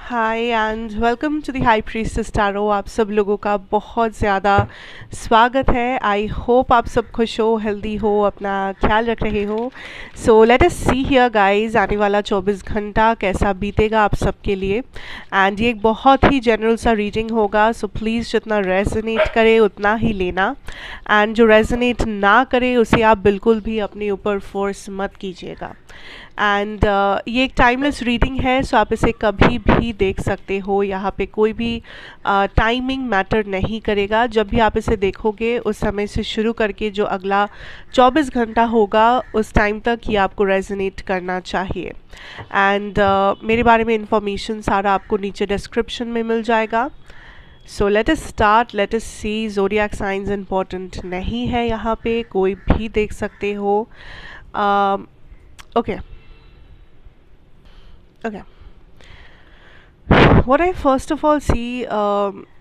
Hi and welcome to the high priestess tarot. आप सब लोगों का बहुत ज़्यादा स्वागत है। आई होप आप सब खुश हो, हेल्दी हो, अपना ख्याल रख रहे हो। सो let us see here guys, आने वाला 24 घंटा कैसा बीतेगा आप सबके लिए। एंड ये एक बहुत ही जनरल सा रीडिंग होगा, सो प्लीज़ जितना रेजोनेट करे उतना ही लेना, एंड जो रेजोनेट ना करे उसे आप बिल्कुल भी अपने ऊपर फोर्स मत कीजिएगा। एंड ये एक टाइमलेस रीडिंग है, सो आप इसे कभी भी देख सकते हो। यहाँ पे कोई भी टाइमिंग मैटर नहीं करेगा। जब भी आप इसे देखोगे उस समय से शुरू करके जो अगला 24 घंटा होगा उस टाइम तक ये आपको रेजोनेट करना चाहिए। एंड मेरे बारे में इंफॉर्मेशन सारा आपको नीचे डिस्क्रिप्शन में मिल जाएगा। So let us start, let us see. Zodiac science important नहीं है, यहाँ पे कोई भी देख सकते हो। Okay okay, what I first of all see,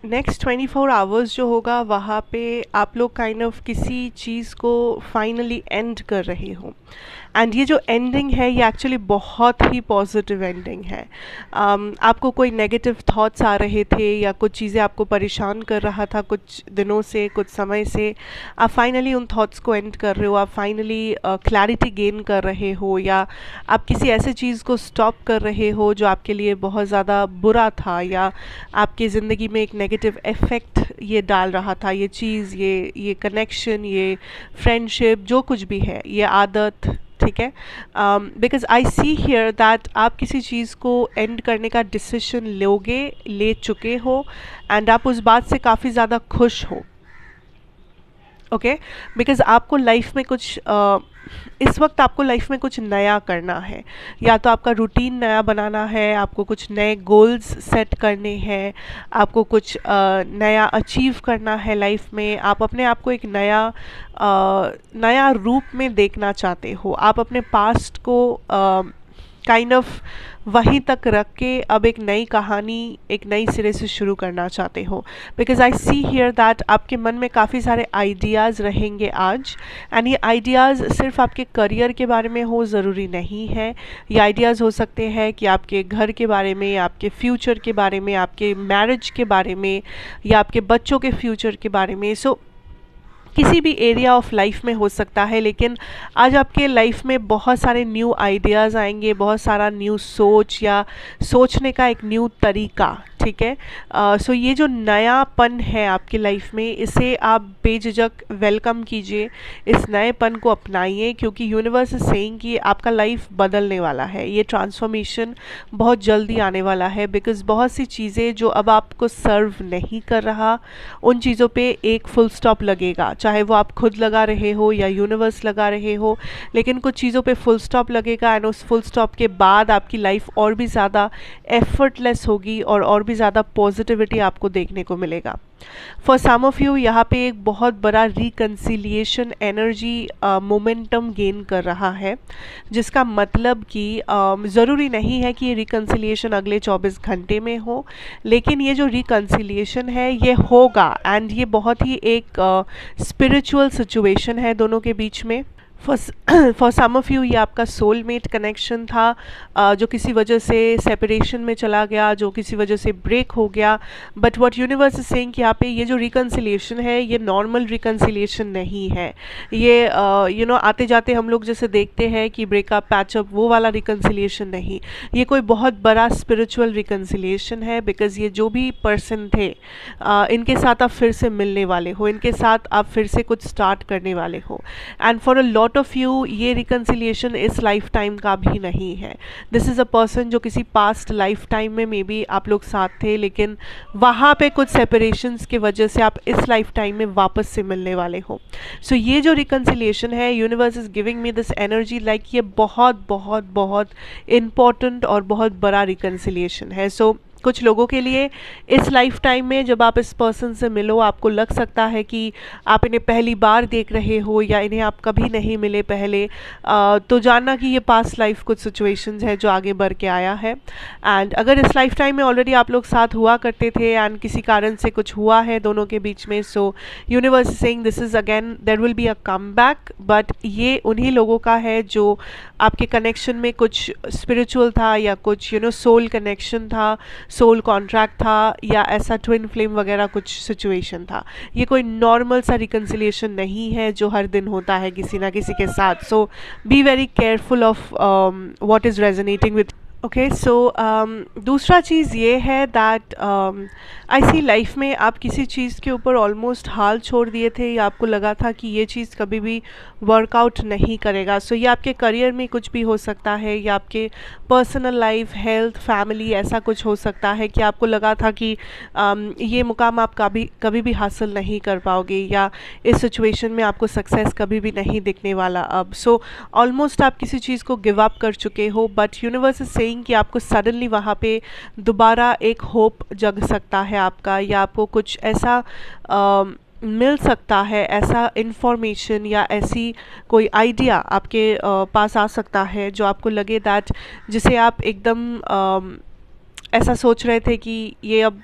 next 24 hours जो होगा वहाँ पे आप लोग काइंड ऑफ किसी चीज़ को फाइनली एंड कर रहे हो। एंड ये जो एंडिंग है ये एक्चुअली बहुत ही पॉजिटिव एंडिंग है। आपको कोई नेगेटिव थॉट्स आ रहे थे या कुछ चीज़ें आपको परेशान कर रहा था कुछ दिनों से, कुछ समय से, आप फाइनली उन थॉट्स को एंड कर रहे हो। आप फाइनली क्लैरिटी गेन कर रहे हो, या आप किसी ऐसे चीज़ को स्टॉप कर रहे हो जो आपके लिए बहुत ज़्यादा बुरा था या आपकी ज़िंदगी में एक नेगेटिव इफ़ेक्ट ये डाल रहा था। ये चीज़, ये कनेक्शन, ये फ्रेंडशिप, जो कुछ भी है, ये आदत, ठीक है। Because I see here that आप किसी चीज़ को एंड करने का डिसीजन ले चुके हो, एंड आप उस बात से काफ़ी ज़्यादा खुश हो। ओके, बिकॉज आपको लाइफ में कुछ इस वक्त आपको लाइफ में कुछ नया करना है, या तो आपका रूटीन नया बनाना है, आपको कुछ नए गोल्स सेट करने हैं, आपको कुछ नया अचीव करना है लाइफ में। आप अपने आप को एक नया रूप में देखना चाहते हो। आप अपने पास्ट को काइंड ऑफ वहीं तक रख के अब एक नई कहानी एक नई सिरे से शुरू करना चाहते हो। Because I see here that आपके मन में काफ़ी सारे आइडियाज़ रहेंगे आज, एंड ये आइडियाज़ सिर्फ आपके करियर के बारे में हो ज़रूरी नहीं है। ये आइडियाज़ हो सकते हैं कि आपके घर के बारे में, आपके फ्यूचर के बारे में, आपके मैरिज के बारे में, या आपके बच्चों के फ्यूचर के बारे में। सो किसी भी एरिया ऑफ लाइफ में हो सकता है, लेकिन आज आपके लाइफ में बहुत सारे न्यू आइडियाज़ आएंगे, बहुत सारा न्यू सोच या सोचने का एक न्यू तरीका, ठीक है। सो ये जो नयापन है आपकी लाइफ में, इसे आप बेझिझक वेलकम कीजिए, इस नएपन को अपनाइए, क्योंकि यूनिवर्स इज सेइंग कि आपका लाइफ बदलने वाला है। ये ट्रांसफॉर्मेशन बहुत जल्दी आने वाला है, बिकॉज बहुत सी चीज़ें जो अब आपको सर्व नहीं कर रहा, उन चीज़ों पे एक फुल स्टॉप लगेगा, चाहे वो आप खुद लगा रहे हो या यूनिवर्स लगा रहे हो, लेकिन कुछ चीज़ों पे फुल स्टॉप लगेगा। एंड उस फुल स्टॉप के बाद आपकी लाइफ और भी ज़्यादा एफर्टलेस होगी और भी ज़्यादा पॉजिटिविटी आपको देखने को मिलेगा। फॉर सम ऑफ यू यहाँ पे एक बहुत बड़ा रिकन्सिलिएशन एनर्जी मोमेंटम गेन कर रहा है, जिसका मतलब कि ज़रूरी नहीं है कि ये रिकन्सिलिएशन अगले 24 घंटे में हो, लेकिन ये जो रिकन्सिलिएशन है ये होगा। एंड ये बहुत ही एक स्पिरिचुअल सिचुएशन है दोनों के बीच में। फॉर सम ऑफ यू ये आपका सोलमेट कनेक्शन था, जो किसी वजह से सेपरेशन में चला गया, जो किसी वजह से ब्रेक हो गया। But what universe is saying कि यहाँ पे ये जो रिकन्सिलिएशन है ये नॉर्मल रिकन्सिलिएशन नहीं है। ये आते जाते हम लोग जैसे देखते हैं कि ब्रेकअप, पैचअप, वो वाला रिकन्सिलिएशन नहीं। ये कोई बहुत बड़ा स्पिरिचुअल रिकन्सिलिएशन है, बिकॉज ये जो भी पर्सन थे इनके साथ आप फिर से मिलने वाले हो, इनके साथ आप फिर से कुछ स्टार्ट करने वाले हो। And for a lot of you ये रिकन्सिलिएशन इस लाइफ टाइम का भी नहीं है। दिस इज़ अ पर्सन जो किसी पास्ट लाइफ टाइम में मे बी आप लोग साथ थे, लेकिन वहाँ पे कुछ सेपरेशंस की वजह से आप इस लाइफ टाइम में वापस से मिलने वाले हो। सो ये जो रिकन्सिलिएशन है, universe is giving me this energy like ये बहुत बहुत बहुत इम्पॉर्टेंट और बहुत बड़ा रिकन्सिलिएशन है। सो कुछ लोगों के लिए इस लाइफ टाइम में जब आप इस पर्सन से मिलो, आपको लग सकता है कि आप इन्हें पहली बार देख रहे हो या इन्हें आप कभी नहीं मिले पहले, तो जानना कि ये पास्ट लाइफ कुछ सिचुएशंस है जो आगे बढ़ के आया है। एंड अगर इस लाइफ टाइम में ऑलरेडी आप लोग साथ हुआ करते थे एंड किसी कारण से कुछ हुआ है दोनों के बीच में, so universe is saying this is again there will be a come back. But ये उन्हीं लोगों का है जो आपके कनेक्शन में कुछ स्पिरिचुअल था या कुछ सोल कनेक्शन था, सोल कॉन्ट्रैक्ट था, या ऐसा ट्विन फ्लेम वगैरह कुछ सिचुएशन था। ये कोई नॉर्मल सा रिकन्सिलिएशन नहीं है जो हर दिन होता है किसी ना किसी के साथ। So be very careful of what is resonating with. Okay, so दूसरा चीज़ ये है दैट आई सी लाइफ में आप किसी चीज़ के ऊपर ऑलमोस्ट हाल छोड़ दिए थे या आपको लगा था कि ये चीज़ कभी भी वर्कआउट नहीं करेगा। सो ये आपके करियर में कुछ भी हो सकता है, या आपके पर्सनल लाइफ, हेल्थ, फैमिली, ऐसा कुछ हो सकता है कि आपको लगा था कि ये मुकाम आप कभी भी हासिल नहीं कर पाओगे, या इस सिचुएशन में आपको सक्सेस कभी भी नहीं दिखने वाला अब। सो ऑलमोस्ट आप किसी चीज़ को गिव अप कर चुके हो, बट यूनिवर्स इज सेइंग कि आपको सडनली वहाँ पे दोबारा एक होप जग सकता है आपका, या आपको कुछ ऐसा मिल सकता है, ऐसा इंफॉर्मेशन या ऐसी कोई आइडिया आपके पास आ सकता है जो आपको लगे दैट, जिसे आप एकदम ऐसा सोच रहे थे कि ये अब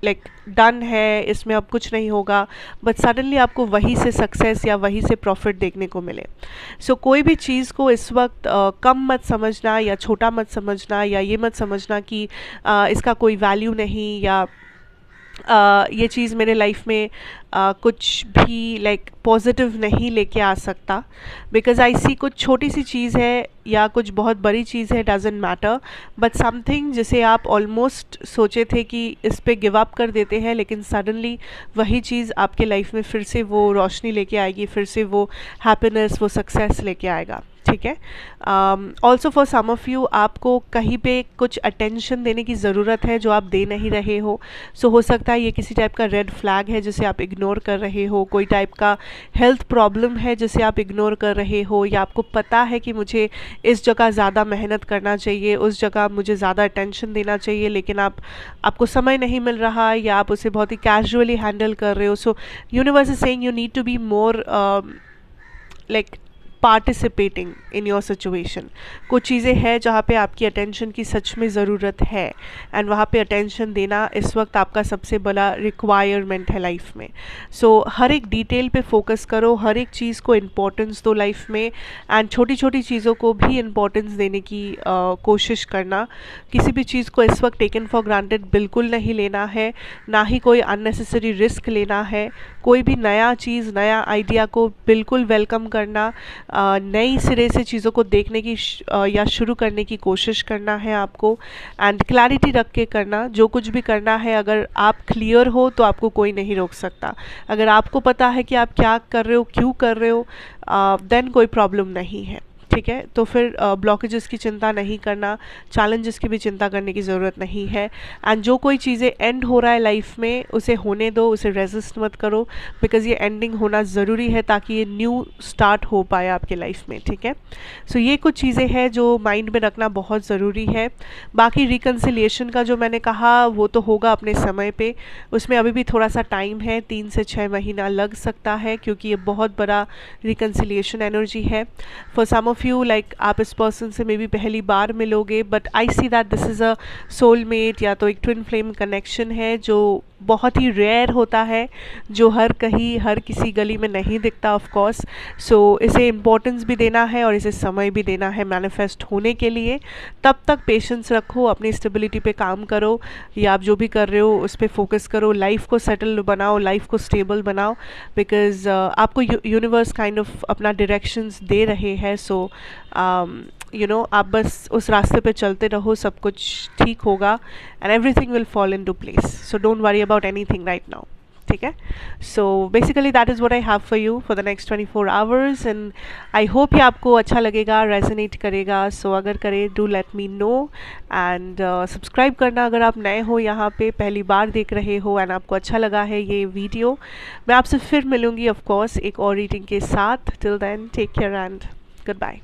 लाइक डन है, इसमें अब कुछ नहीं होगा, बट सडनली आपको वहीं से सक्सेस या वहीं से प्रॉफिट देखने को मिले। सो कोई भी चीज़ को इस वक्त कम मत समझना या छोटा मत समझना, या ये मत समझना कि इसका कोई वैल्यू नहीं, या ये चीज़ मेरे लाइफ में कुछ भी लाइक पॉजिटिव नहीं लेके आ सकता। बिकॉज आई सी कुछ छोटी सी चीज़ है या कुछ बहुत बड़ी चीज़ है, डजेंट मैटर, बट समथिंग जिसे आप ऑलमोस्ट सोचे थे कि इस पे गिव अप कर देते हैं, लेकिन सडनली वही चीज़ आपके लाइफ में फिर से वो रोशनी लेके आएगी, फिर से वो हैप्पीनेस, वो सक्सेस लेके आएगा। ठीक है। Also for some of you, आपको कहीं पे कुछ अटेंशन देने की ज़रूरत है जो आप दे नहीं रहे हो। सो हो सकता है ये किसी टाइप का रेड फ्लैग है जिसे आप इग्नोर कर रहे हो, कोई टाइप का हेल्थ प्रॉब्लम है जिसे आप इग्नोर कर रहे हो, या आपको पता है कि मुझे इस जगह ज़्यादा मेहनत करना चाहिए, उस जगह मुझे ज़्यादा अटेंशन देना चाहिए, लेकिन आपको समय नहीं मिल रहा, या आप उसे बहुत ही कैजुअली हैंडल कर रहे हो। So universe is saying you need to be more like participating in your situation. कुछ चीज़ें हैं जहाँ पे आपकी अटेंशन की सच में ज़रूरत है, एंड वहाँ पे अटेंशन देना इस वक्त आपका सबसे बड़ा रिक्वायरमेंट है लाइफ में। सो हर एक डिटेल पे फोकस करो, हर एक चीज़ को इम्पोर्टेंस दो लाइफ में, एंड छोटी छोटी चीज़ों को भी इम्पोर्टेंस देने की कोशिश करना। किसी भी चीज़ को इस वक्त टेकन फॉर ग्रांटेड बिल्कुल नहीं लेना है, ना ही कोई अननेसेसरी रिस्क लेना है। कोई भी नया चीज़, नया आइडिया को बिल्कुल वेलकम करना, नई सिरे से चीज़ों को देखने की या शुरू करने की कोशिश करना है आपको, एंड क्लैरिटी रख के करना। जो कुछ भी करना है, अगर आप क्लियर हो तो आपको कोई नहीं रोक सकता। अगर आपको पता है कि आप क्या कर रहे हो, क्यों कर रहे हो, देन कोई प्रॉब्लम नहीं है। ठीक है, तो फिर ब्लॉकेजेस की चिंता नहीं करना, चैलेंजेस की भी चिंता करने की ज़रूरत नहीं है। एंड जो कोई चीज़ें एंड हो रहा है लाइफ में, उसे होने दो, उसे रेजिस्ट मत करो, बिकॉज ये एंडिंग होना ज़रूरी है ताकि ये न्यू स्टार्ट हो पाए आपके लाइफ में। ठीक है, सो ये कुछ चीज़ें हैं जो माइंड में रखना बहुत ज़रूरी है। बाकी रिकन्सिलिएशन का जो मैंने कहा वो तो होगा अपने समय पे, उसमें अभी भी थोड़ा सा टाइम है, 3 से 6 महीना लग सकता है, क्योंकि ये बहुत बड़ा रिकन्सिलिएशन एनर्जी है। For some of you, like आप इस पर्सन से मे बी पहली बार मिलोगे, but I see that this is a soulmate, या तो एक ट्विन फ्लेम कनेक्शन है जो बहुत ही रेयर होता है, जो हर किसी गली में नहीं दिखता ऑफ कोर्स। सो इसे इम्पोर्टेंस भी देना है और इसे समय भी देना है मैनिफेस्ट होने के लिए। तब तक पेशेंस रखो, अपनी स्टेबिलिटी पे काम करो, या आप जो भी कर रहे हो उस पर फोकस करो, लाइफ को सेटल बनाओ, लाइफ को स्टेबल बनाओ, बिकॉज आपको यूनिवर्स काइंड ऑफ अपना डायरेक्शंस दे रहे हैं। सो आप बस उस रास्ते पे चलते रहो, सब कुछ ठीक होगा, and everything will fall in to place. So don't worry about anything right now. ठीक है, so basically that is what I have for you for the next 24 hours, and I hope ये आपको अच्छा लगेगा, रेजोनेट करेगा। So अगर करे, do let me know, and subscribe करना अगर आप नए हो, यहाँ पे पहली बार देख रहे हो एंड आपको अच्छा लगा है ये वीडियो। मैं आपसे फिर मिलूँगी ऑफ कोर्स एक और रीडिंग के साथ। Till then take care and good bye.